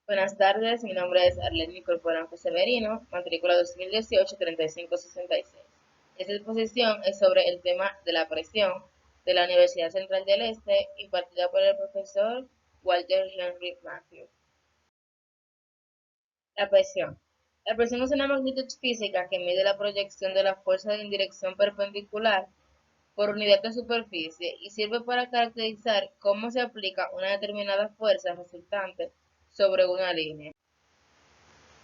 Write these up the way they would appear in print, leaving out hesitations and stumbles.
Buenas tardes, mi nombre es Arlene Corporanco Severino, matrícula 2018-3566. Esta exposición es sobre el tema de la presión de la Universidad Central del Este, impartida por el profesor Walter Henry Matthews. La presión. La presión es una magnitud física que mide la proyección de la fuerza en dirección perpendicular por unidad de superficie y sirve para caracterizar cómo se aplica una determinada fuerza resultante sobre una línea.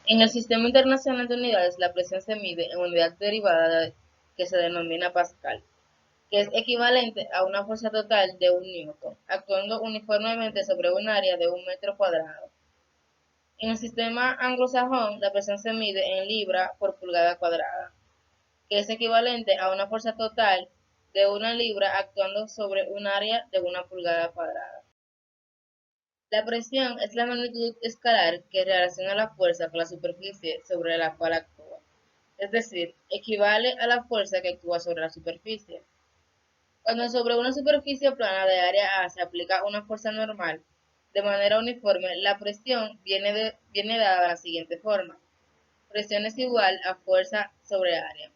En el Sistema Internacional de Unidades, la presión se mide en unidad derivada que se denomina pascal, que es equivalente a una fuerza total de un newton, actuando uniformemente sobre un área de un metro cuadrado. En el sistema anglosajón, la presión se mide en libra por pulgada cuadrada, que es equivalente a una fuerza total de una libra actuando sobre un área de una pulgada cuadrada. La presión es la magnitud escalar que relaciona la fuerza con la superficie sobre la cual actúa, es decir, equivale a la fuerza que actúa sobre la superficie. Cuando sobre una superficie plana de área A se aplica una fuerza normal de manera uniforme, la presión viene dada de la siguiente forma. Presión es igual a fuerza sobre área.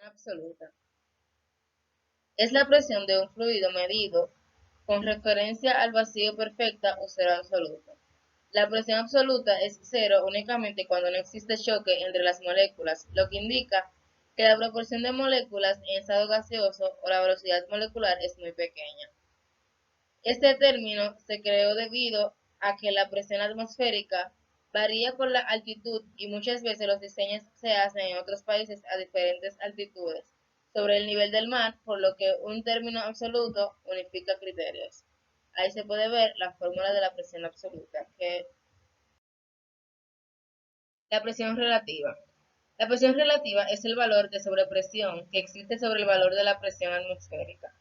Absoluta. Es la presión de un fluido medido con referencia al vacío perfecta o cero absoluto. La presión absoluta es cero únicamente cuando no existe choque entre las moléculas, lo que indica que la proporción de moléculas en estado gaseoso o la velocidad molecular es muy pequeña. Este término se creó debido a que la presión atmosférica varía por la altitud y muchas veces los diseños se hacen en otros países a diferentes altitudes sobre el nivel del mar, por lo que un término absoluto unifica criterios. Ahí se puede ver la fórmula de la presión absoluta, que la presión relativa. La presión relativa es el valor de sobrepresión que existe sobre el valor de la presión atmosférica.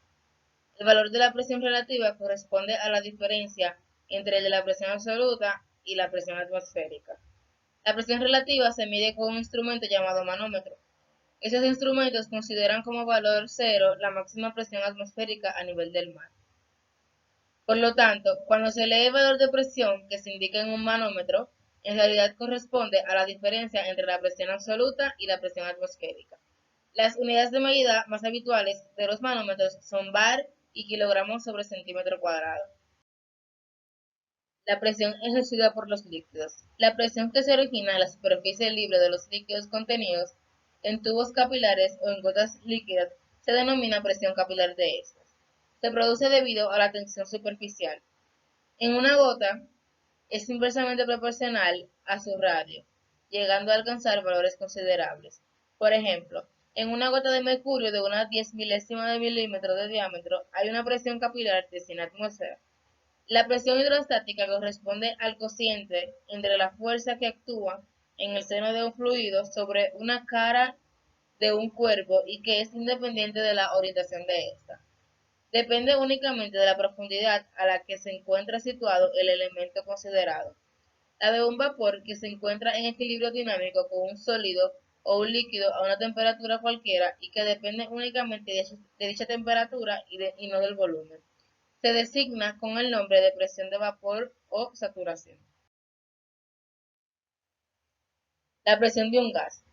El valor de la presión relativa corresponde a la diferencia entre el de la presión absoluta y la presión atmosférica. La presión relativa se mide con un instrumento llamado manómetro. Esos instrumentos consideran como valor cero la máxima presión atmosférica a nivel del mar. Por lo tanto, cuando se lee el valor de presión que se indica en un manómetro, en realidad corresponde a la diferencia entre la presión absoluta y la presión atmosférica. Las unidades de medida más habituales de los manómetros son bar y kilogramos sobre centímetro cuadrado. La presión ejercida por los líquidos. La presión que se origina en la superficie libre de los líquidos contenidos en tubos capilares o en gotas líquidas se denomina presión capilar de estos. Se produce debido a la tensión superficial. En una gota es inversamente proporcional a su radio, llegando a alcanzar valores considerables. Por ejemplo, en una gota de mercurio de una 10 milésima de milímetro de diámetro hay una presión capilar de 100 atmósferas. La presión hidrostática corresponde al cociente entre la fuerza que actúa en el seno de un fluido sobre una cara de un cuerpo y que es independiente de la orientación de ésta. Depende únicamente de la profundidad a la que se encuentra situado el elemento considerado. La de un vapor que se encuentra en equilibrio dinámico con un sólido o un líquido a una temperatura cualquiera y que depende únicamente de dicha temperatura y no del volumen. Se designa con el nombre de presión de vapor o saturación. La presión de un gas.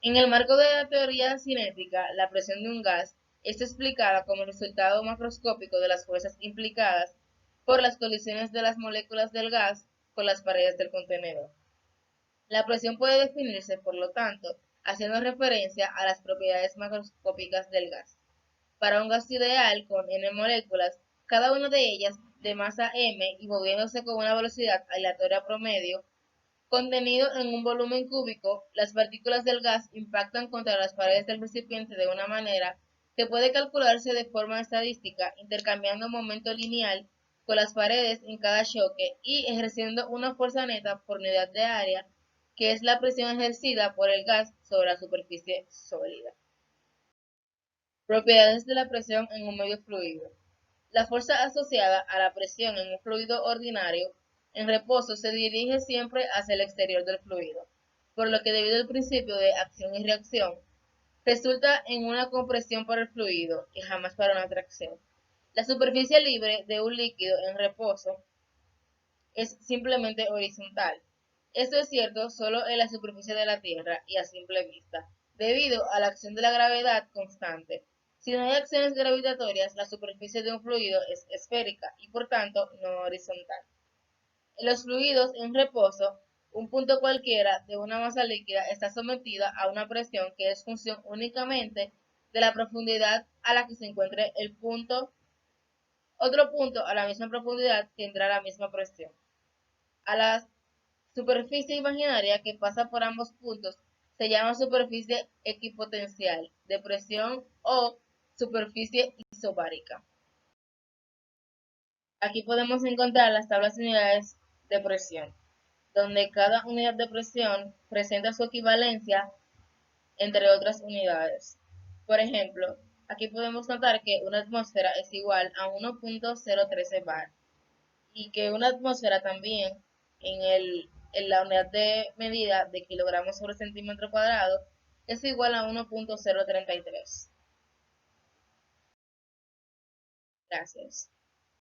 En el marco de la teoría cinética, la presión de un gas es explicada como el resultado macroscópico de las fuerzas implicadas por las colisiones de las moléculas del gas con las paredes del contenedor. La presión puede definirse, por lo tanto, haciendo referencia a las propiedades macroscópicas del gas. Para un gas ideal con n moléculas, cada una de ellas de masa m y moviéndose con una velocidad aleatoria promedio, contenido en un volumen cúbico, las partículas del gas impactan contra las paredes del recipiente de una manera que puede calcularse de forma estadística, intercambiando momento lineal con las paredes en cada choque y ejerciendo una fuerza neta por unidad de área, que es la presión ejercida por el gas sobre la superficie sólida. Propiedades de la presión en un medio fluido. La fuerza asociada a la presión en un fluido ordinario en reposo se dirige siempre hacia el exterior del fluido, por lo que debido al principio de acción y reacción, resulta en una compresión para el fluido y jamás para una tracción. La superficie libre de un líquido en reposo es simplemente horizontal. Esto es cierto solo en la superficie de la Tierra y a simple vista, debido a la acción de la gravedad constante. Si no hay acciones gravitatorias, la superficie de un fluido es esférica y por tanto no horizontal. En los fluidos en reposo, un punto cualquiera de una masa líquida está sometida a una presión que es función únicamente de la profundidad a la que se encuentre el punto. Otro punto a la misma profundidad tendrá la misma presión. A la superficie imaginaria que pasa por ambos puntos se llama superficie equipotencial de presión o superficie isobárica. Aquí podemos encontrar las tablas de unidades de presión, donde cada unidad de presión presenta su equivalencia entre otras unidades. Por ejemplo, aquí podemos notar que una atmósfera es igual a 1.013 bar y que una atmósfera también en la unidad de medida de kilogramos sobre centímetro cuadrado es igual a 1.033. Gracias.